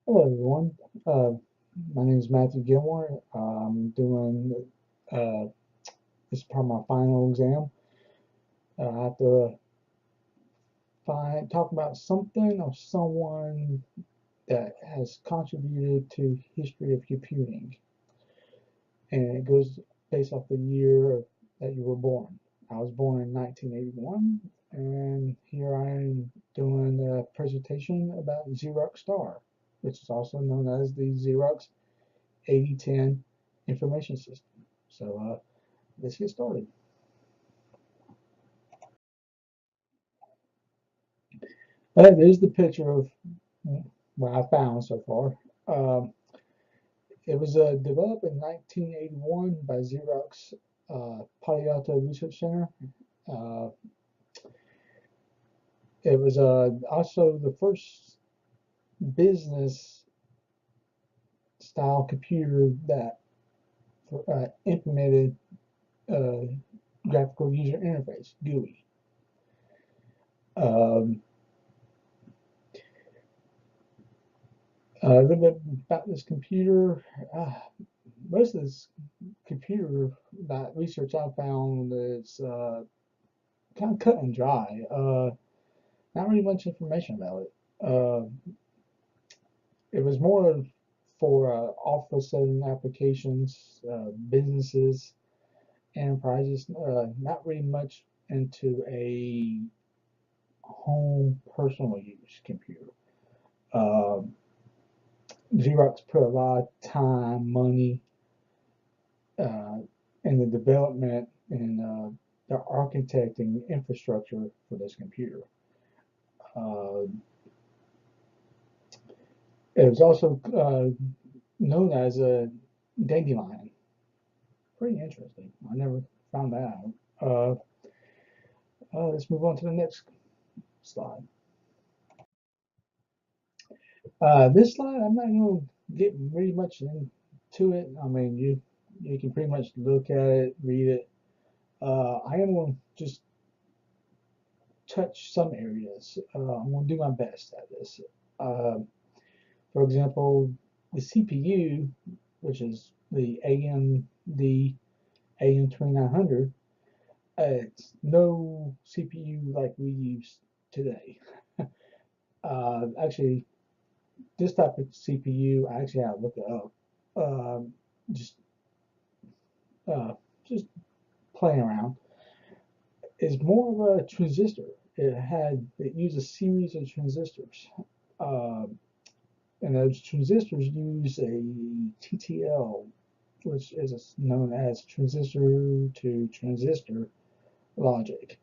Hello, everyone. My name is Matthew Gilmore. I'm doing this is part of my final exam. I have to talk about something or someone that has contributed to history of computing, and it goes based off the year that you were born. I was born in 1981, and here I am doing a presentation about Xerox Star, which is also known as the Xerox 8010 information system. So let's get started. There's the picture of what I found so far. Um, it was developed in 1981 by Xerox Palo Alto Research Center. Uh, it was also the first business style computer that implemented uh, graphical user interface (GUI). Um, a little bit about this computer. Uh, Most of this computer that research I found is kind of cut and dry. Not really much information about it. It was more for office setting applications, businesses, enterprises. Not really much into a home personal use computer. Uh, Xerox put a lot of time, money, uh, in the development and the architecting infrastructure for this computer. Uh, it was also known as a dandelion. Pretty interesting. I never found that out. Let's move on to the next slide. This slide, I'm not going to get really much into it. I mean, you can pretty much look at it, read it. I am going to just touch some areas. I'm going to do my best at this. Uh, for example, the CPU, which is the AMD AM2900, it's no CPU like we use today. Actually, this type of CPU, I actually had to look it up. Um, just uh, just playing around. It's more of a transistor. It used a series of transistors. Uh, and those transistors use a TTL, which is known as transistor to transistor logic.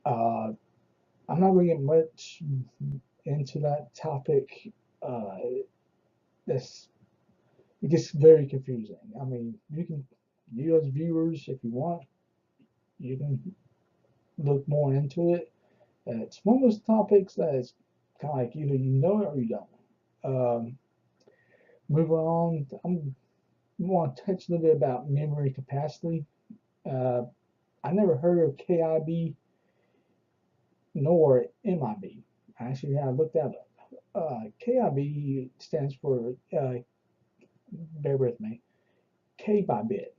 Uh, I'm not really getting much into that topic. Uh, this It gets very confusing. I mean, you as viewers, if you want, you can look more into it. It's one of those topics that is kind of like either you know it or you don't. Um, Moving on, I'm want to touch a little bit about memory capacity. Uh, I never heard of KIB nor MIB. Actually, I looked that up. KIB stands for, bear with me, K by bit.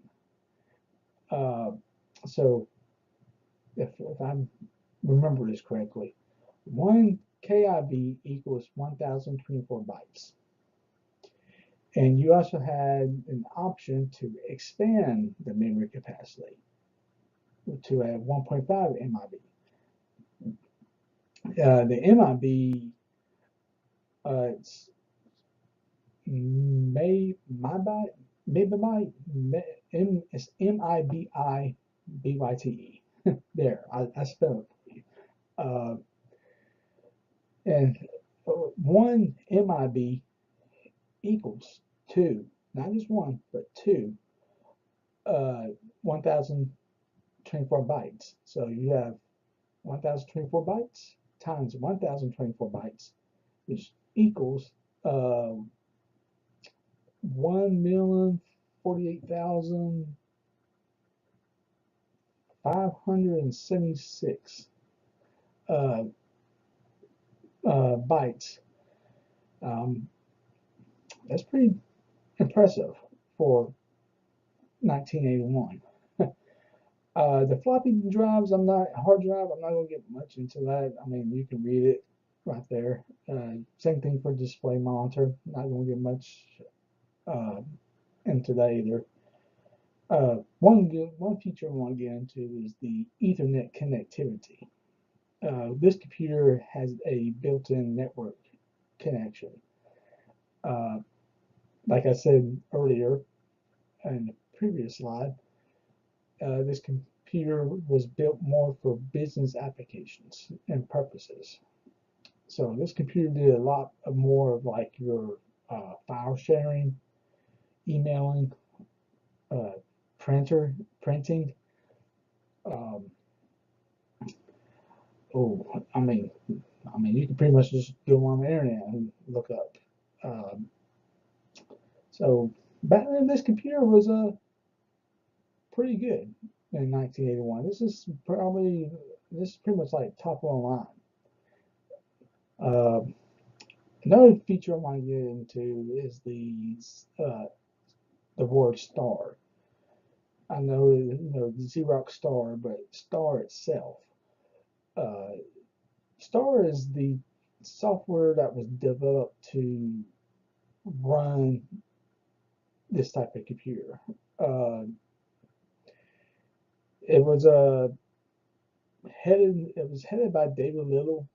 Uh, so if I remember this correctly, one KIB equals 1024 bytes. And you also had an option to expand the memory capacity to a 1.5 MIB. The MIB, it's my byte, maybe my, it's MIBIBYTE. There, I spelled it. Uh, and one MIB equals two, not just one, but two, 1024 bytes. So you have 1024 bytes times 1024 bytes, which equals 1,048,576 uh, bytes. Um, That's pretty impressive for 1981. The floppy drives, hard drive. I'm not gonna get much into that. I mean, you can read it right there. Same thing for display monitor. Not gonna get much uh, into that either. One feature I want to get into is the Ethernet connectivity. This computer has a built-in network connection. Uh, like I said earlier in the previous slide, this computer was built more for business applications and purposes. So this computer did a lot of more of like your file sharing, emailing, uh, printer printing. Um, oh, you can pretty much just go on the internet and look up. Um, so back then, this computer was pretty good in 1981. This is pretty much like top of the line. Uh, Another feature I want to get into is the word star. I know the Xerox star, but star itself. Uh, Star is the software that was developed to run this type of computer. Uh, it was headed by David Little,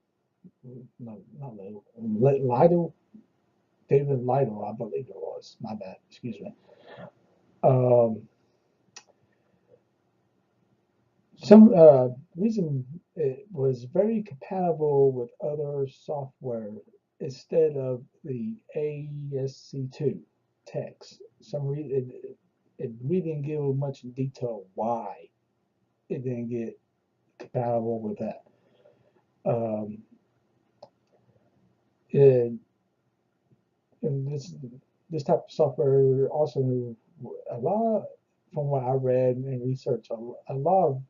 no, not Little, Lytle, David Lytle, I believe it was. My bad, excuse me. Um, some reason it was very compatible with other software instead of the ASC2 text. It really didn't give much detail why it didn't get compatible with that. Um, it, and this type of software also a lot from what I read and research a lot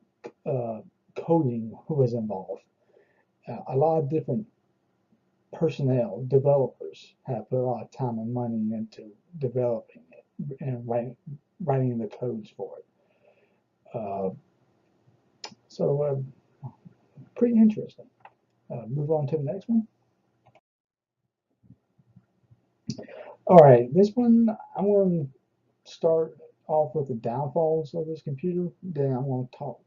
of coding was involved. A lot of different personnel, developers, have put a lot of time and money into developing it and writing the codes for it. Uh, so pretty interesting. Move on to the next one. All right, this one I'm going to start off with the downfalls of this computer. Then I'm going to talk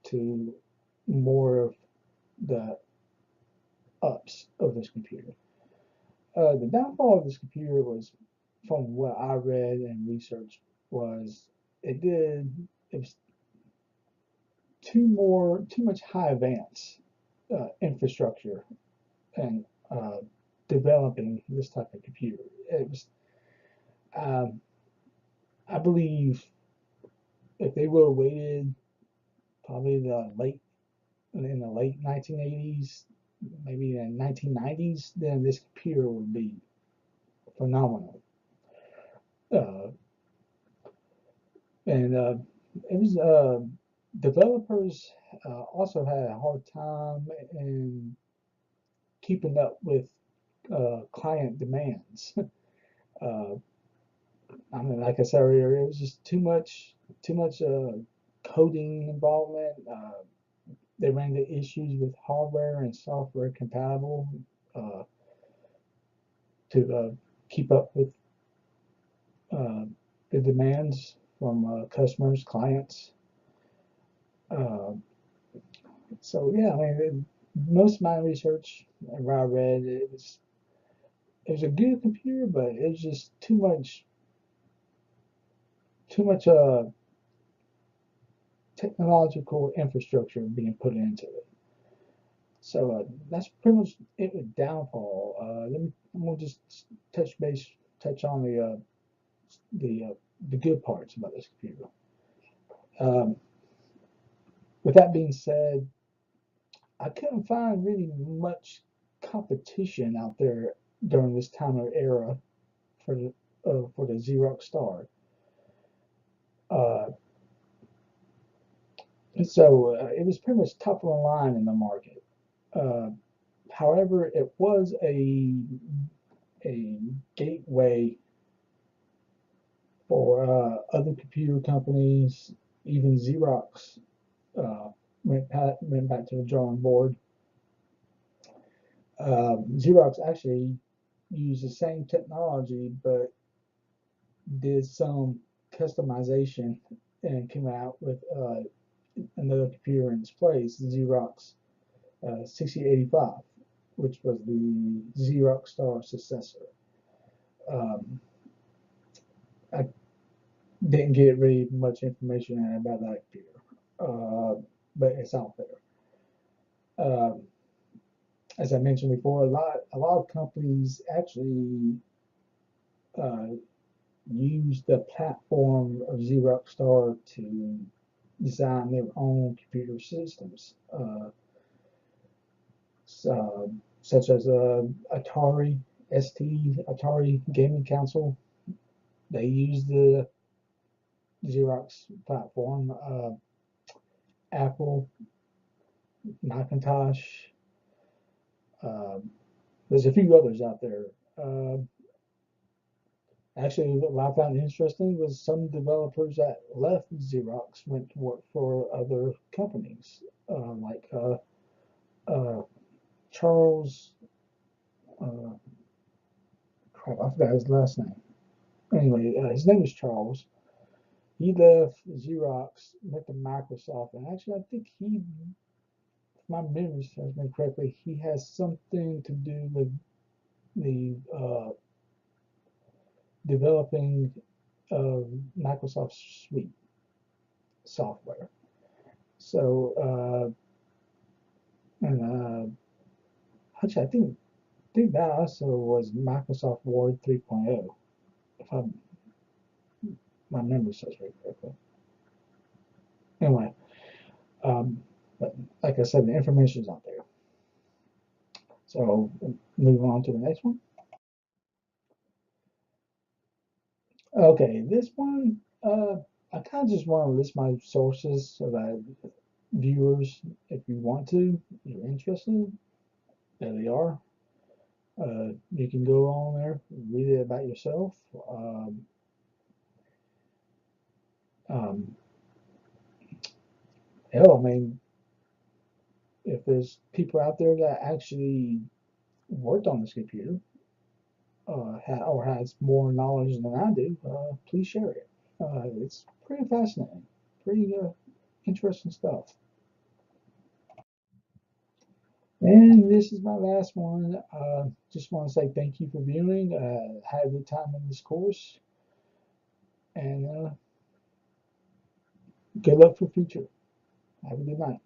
to more of the ups of this computer. The downfall of this computer was, from what I read and researched, was it was too much high advance infrastructure and developing this type of computer. It was, um, I believe, if they would have waited probably in the late 1980s, maybe in the 1990s, then this computer would be phenomenal. Uh, and it was Developers also had a hard time in keeping up with client demands. uh, I mean, like I said earlier, it was just too much coding involvement. They ran into issues with hardware and software compatible uh, to keep up with uh, the demands from customers, clients. Uh, so yeah, I mean, most of my research and what I read, it was a good computer, but it was just too much technological infrastructure being put into it. So that's pretty much it with downfall. I'm gonna just touch on the uh, the good parts about this computer. Um, with that being said, I couldn't find really much competition out there during this time of era for the Xerox Star. Uh, it was pretty much top of the line in the market. Uh, However, it was a gateway. for other computer companies. Even Xerox went back to the drawing board. Xerox actually used the same technology, but did some customization and came out with another computer in its place, the Xerox 6085, which was the Xerox Star successor. Um, I didn't get really much information about that computer, but it's out there. Um, as I mentioned before, a lot of companies actually uh, use the platform of Xerox Star to design their own computer systems, such as Atari Atari gaming console. They use the Xerox platform. Apple, Macintosh. Um, there's a few others out there. Uh, Actually, what I found interesting was some developers that left Xerox went to work for other companies, like uh, Charles. Uh, Crap, I forgot his last name. Anyway, his name was Charles. He left Xerox, went to Microsoft, and actually, I think he, if my memory serves me correctly, he has something to do with the developing of Microsoft Suite software. So, and actually, I think that also was Microsoft Word 3.0, if my memory serves me correctly. Anyway, but like I said, the information is out there. So, moving on to the next one. Okay, this one, I kind of just want to list my sources so that viewers, if you want to, you're interested, there they are. You can go on there, read it about yourself. Um, Hell, I mean, if there's people out there that actually worked on this computer or has more knowledge than I do, please share it. It's pretty fascinating, pretty interesting stuff. And this is my last one. Just want to say thank you for viewing. Had a good time in this course, and good luck for future. Have a good night.